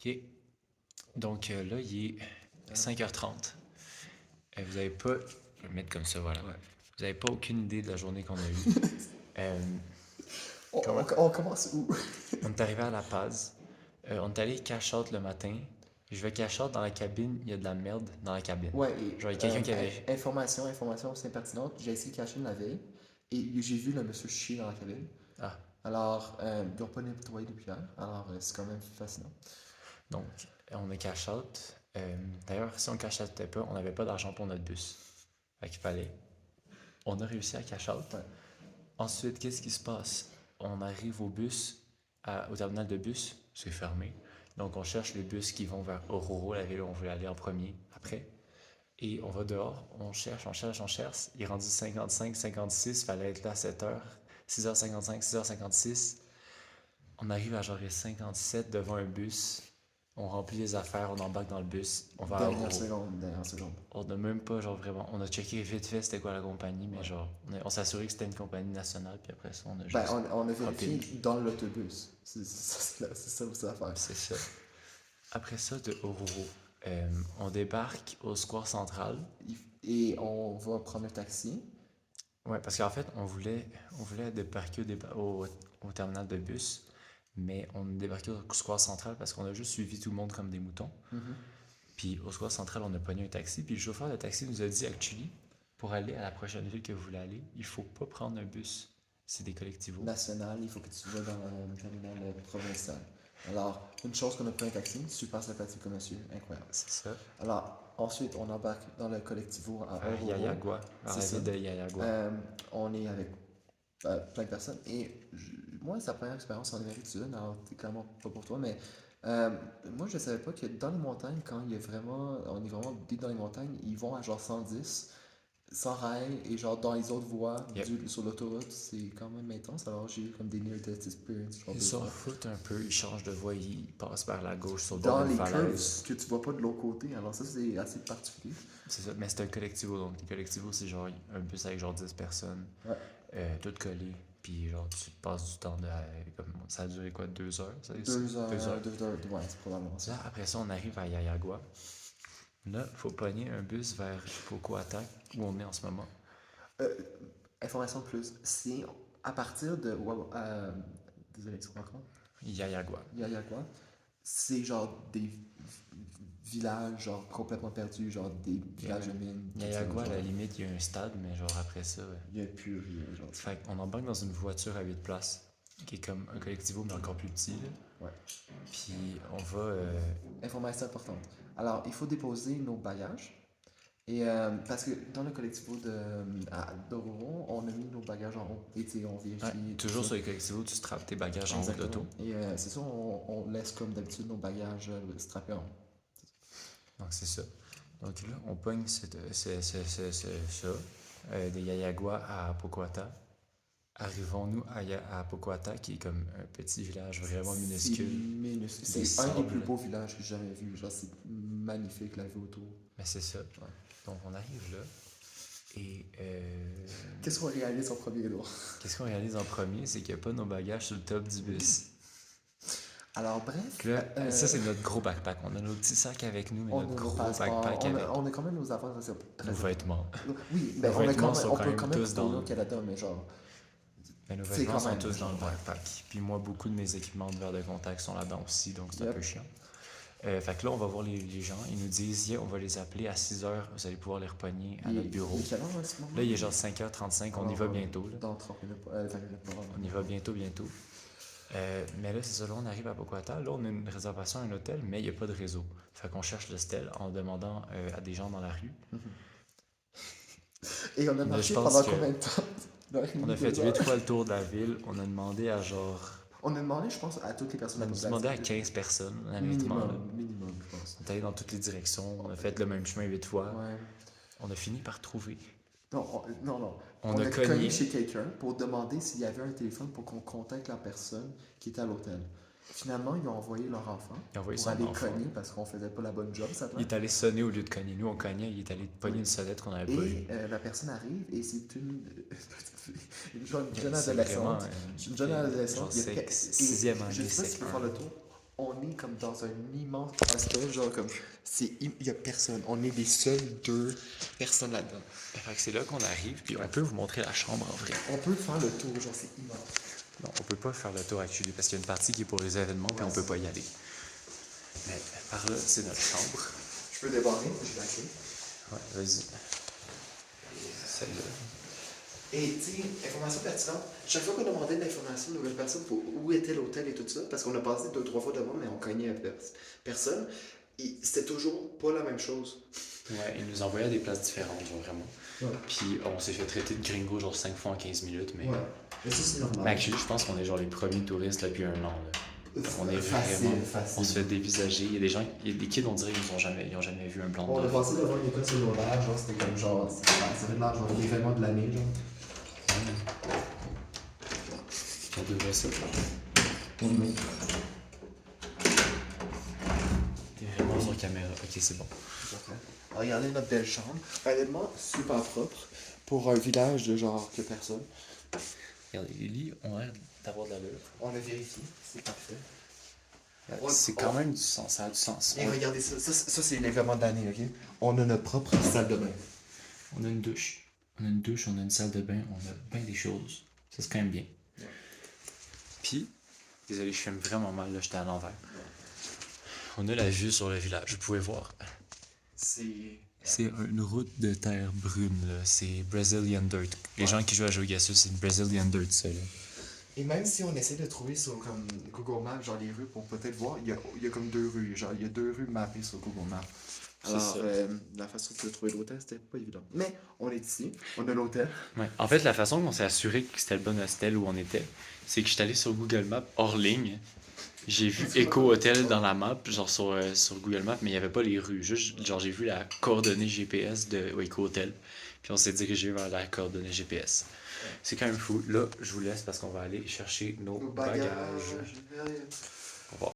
OK. Donc là, il est 5h30. Vous avez pas... Je vais le mettre comme ça, voilà. Ouais. Vous avez pas aucune idée de la journée qu'on a eue. Euh, On, comment... on commence où? On est arrivé à La Paz. On est allé cash out le matin. Je vais cash out dans la cabine. Il y a de la merde dans la cabine. Ouais, et Genre, il y a quelqu'un qui avait... information, c'est pertinente. J'ai essayé de cacher la veille et j'ai vu le monsieur chier dans la cabine. Ah, Alors, ils n'ont pas nettoyé depuis hier. Alors, c'est quand même fascinant. donc, on a cash out. D'ailleurs, si on cash outait pas, on n'avait pas d'argent pour notre bus. Fait qu'il fallait... On a réussi à cash out. Ouais. Ensuite, qu'est-ce qui se passe? On arrive au bus, au terminal de bus, c'est fermé. Donc, on cherche les bus qui vont vers Oruro, la ville où on veut aller en premier, après. Et on va dehors, on cherche, on cherche, on cherche. Il est rendu 55, 56, il fallait être là à 7h. 6h55, 6h56. On arrive à genre 57 devant un bus. On remplit les affaires, on embarque dans le bus, on va à Dernière Oruro. seconde, dernière seconde. On n'a même pas, genre vraiment, on a checké vite fait c'était quoi la compagnie, mais genre, on s'est assuré que c'était une compagnie nationale, puis après ça, on a Ben, juste on a hoppé. vérifié dans l'autobus. C'est ça aussi l'affaire. C'est ça. Après ça, de Oruro, on débarque au Square Central. Et on va prendre un taxi. Ouais, parce qu'en fait, on voulait débarquer au terminal de bus, mais on débarquait au Square Central parce qu'on a juste suivi tout le monde comme des moutons. Mhm. Puis au Square Central, on a pogné un taxi, puis le chauffeur de taxi nous a dit, actually, pour aller à la prochaine ville que vous voulez aller, il faut pas prendre un bus. C'est des collectivos. National, il faut que tu vas dans le terminal provincial. Alors, une chose qu'on a pris un taxi, super sympathique comme monsieur, incroyable. C'est ça. Alors, ensuite, on embarque dans le collectivo à À Oruro. Yayagua, à C'est la ça. ville de Yayagua. On est avec plein de personnes. Et moi, c'est la première expérience en Amérique du Sud, alors c'est clairement pas pour toi, mais euh, moi, je savais pas que dans les montagnes, quand il y a vraiment, on est vraiment deep dans les montagnes, ils vont à genre 110, sans rail, et genre dans les autres voies Yep. sur l'autoroute, c'est quand même intense. Alors j'ai eu comme des near-death experience, genre Ils deux s'en fois. foutent un peu, ils changent de voie, ils passent par la gauche sur le bord Dans d'une les curves falaise. que tu vois pas de l'autre côté, alors ça, c'est assez particulier. C'est ça, mais c'est un collectivo, donc les collectivos, c'est genre un bus avec genre 10 personnes, Ouais. toutes collées, puis genre tu passes du temps de. Comme, ça a duré quoi, 2 heures, ça, ici? 2 heures, 2 heures. 2 heures, ouais, c'est probablement ça. Là, après ça, on arrive à Yayagua. Là, faut pogner un bus vers Pocoata, où on est en ce moment. Euh, Information de plus, c'est à partir de. Désolé, c'est quoi encore? Yayagua. Il y a quoi? C'est genre des villages genre complètement perdus, genre des villages de mines. Tout ça, Yayagua, à genre, la limite, il y a un stade, mais genre après ça. il n'y a plus rien, genre. Fait qu'on embarque dans une voiture à 8 places, qui est comme un collectivo, mais encore plus petit, là. Ouais. Puis on va. Information importante. Alors, il faut déposer nos bagages. Et parce que dans le collectivo d'Oruro, on a mis nos bagages en haut. Et tu sais, on Ouais, vérifie. toujours tout sur ça. les collectivos, tu strappes tes bagages en haut de Exactement. l'auto. Et c'est ça, on laisse comme d'habitude nos bagages strappés en haut. Donc c'est ça. Donc là, on pogne ça, de Yayagua à Pocoata. Arrivons-nous à Pocoata, qui est comme un petit village vraiment minuscule. C'est un des sable. plus beaux villages que j'ai jamais vu. Genre, c'est magnifique la vue autour. Mais c'est ça. Ouais. Donc on arrive là. Et Qu'est-ce qu'on réalise en premier, Edouard? qu'est-ce qu'on réalise en premier? C'est qu'il n'y a pas nos bagages sur le top du bus. Alors, bref, Là, ça, c'est notre gros backpack. On a nos petits sacs avec nous, mais on notre a nos gros passeports, backpack avec on a quand même nos affaires nos vêtements. Oui, Nos ben, vêtements sont on quand peut même quand même tous dans voler au le... Canada, mais genre, Mais nos c'est vêtements quand sont même. tous dans le Genre, ouais. backpack. Puis moi, beaucoup de mes équipements de verre de contact sont là-dedans aussi, donc c'est un Yep. peu chiant. Fait que là, on va voir les gens. Ils nous disent, yeah, on va les appeler à 6h. Vous allez pouvoir les repogner à notre bureau. Il est quelle heure en ce moment? Là, il est genre 5h35. On y va bientôt. Là. Dans 30 minutes, 20 minutes pour On y va bientôt, bientôt. Mais là, c'est ça. Là, on arrive à Pocoata. Là, on a une réservation à un hôtel, mais il n'y a pas de réseau. Fait qu'on cherche l'hostel en demandant à des gens dans la rue. Et on a Là, marché je pense pendant que combien de temps? on a fait 8 fois le tour de la ville. On a demandé à genre... On a demandé, je pense, à toutes les personnes On a de la demandé à population. 15 personnes, honnêtement. Là. Minimum, je pense. On est allé dans toutes les directions. On a fait le même chemin 8 fois. Ouais. On a fini par trouver. Non, non. On On a a cogné. cogné chez quelqu'un pour demander s'il y avait un téléphone pour qu'on contacte la personne qui était à l'hôtel. Finalement, ils ont envoyé leur enfant Il a envoyé pour son aller enfant. cogner parce qu'on faisait pas la bonne job, ça Il est allé sonner au lieu de cogner. Nous, on cognait. Il est allé pogner une sonnette qu'on n'avait pas vue. Et la personne arrive et c'est une jeune C'est vraiment adolescente. Une jeune adolescente. genre sixième Je anglais sais pas si tu sec peux faire le tour. on est comme dans un immense hostel, genre comme, il y a personne. On est les seules deux personnes là-dedans. Fait que c'est là qu'on arrive, puis on peut vous montrer la chambre en vrai. On peut faire le tour, genre c'est immense. Non, on peut pas faire le tour actually parce qu'il y a une partie qui est pour les événements, puis on peut pas y aller. Mais par là, c'est notre chambre. Je peux débarrer, j'ai la clé. Ouais, vas-y. Celle-là. Et tu sais, information pertinente, chaque fois qu'on demandait de l'information de nouvelles personnes pour où était l'hôtel et tout ça, parce qu'on a passé 2, 3 fois devant, mais on cognait à personne, c'était toujours pas la même chose. Ouais, ils nous envoyaient à des places différentes, genre vraiment. Ouais. Puis on s'est fait traiter de gringo genre 5 fois en 15 minutes, mais. Ouais. Mais ça, c'est normal. Mais actually, je pense qu'on est genre les premiers touristes depuis un an. Là. On est Facile, vraiment. facile. On se fait dévisager. Il y a des gens, il y a des kids, on dirait qu'ils ont jamais vu un blanc On a d'œuf. passé devant une école secondaire, genre c'était comme genre, ça fait de l'air genre l'événement de l'année, genre. On devrait ça. Mhm. T'es vraiment sur caméra. Ok, c'est bon. Regardez notre belle chambre. Honnêtement, super propre pour un village de genre que personne. Regardez, les lits ont l'air d'avoir de l'allure. On l'a vérifié, c'est parfait. C'est quand même du sens, ça a du sens. Et regardez ça, ça c'est l'événement de l'année, ok? On a notre propre salle de bain. On a une douche. On a une douche, on a une salle de bain, on a bien des choses. Ça, c'est quand même bien. Ouais. Puis, désolé, je filme vraiment mal, là, j'étais à l'envers. On a la vue sur le village, vous pouvez voir. C'est une route de terre brune, là. C'est Brazilian Dirt. Les gens qui jouent à GeoGuessr, c'est une Brazilian Dirt, ça, là. Et même si on essaie de trouver sur comme Google Maps, genre les rues pour peut-être voir, il y a comme 2 rues, genre il y a 2 rues mappées sur Google Maps. Alors, ça. la façon de trouver l'hôtel, c'était pas évident. Mais on est ici, on a l'hôtel. Ouais. En fait, la façon qu'on s'est assuré que c'était le bon hostel où on était, c'est que j'étais allé sur Google Maps hors ligne. J'ai vu Eco Hotel dans la map, genre sur Google Maps, mais il n'y avait pas les rues. Juste, genre, j'ai vu la coordonnée GPS de Eco Hotel, puis on s'est dirigé vers la coordonnée GPS. C'est quand même fou. Là, je vous laisse parce qu'on va aller chercher nos bagages.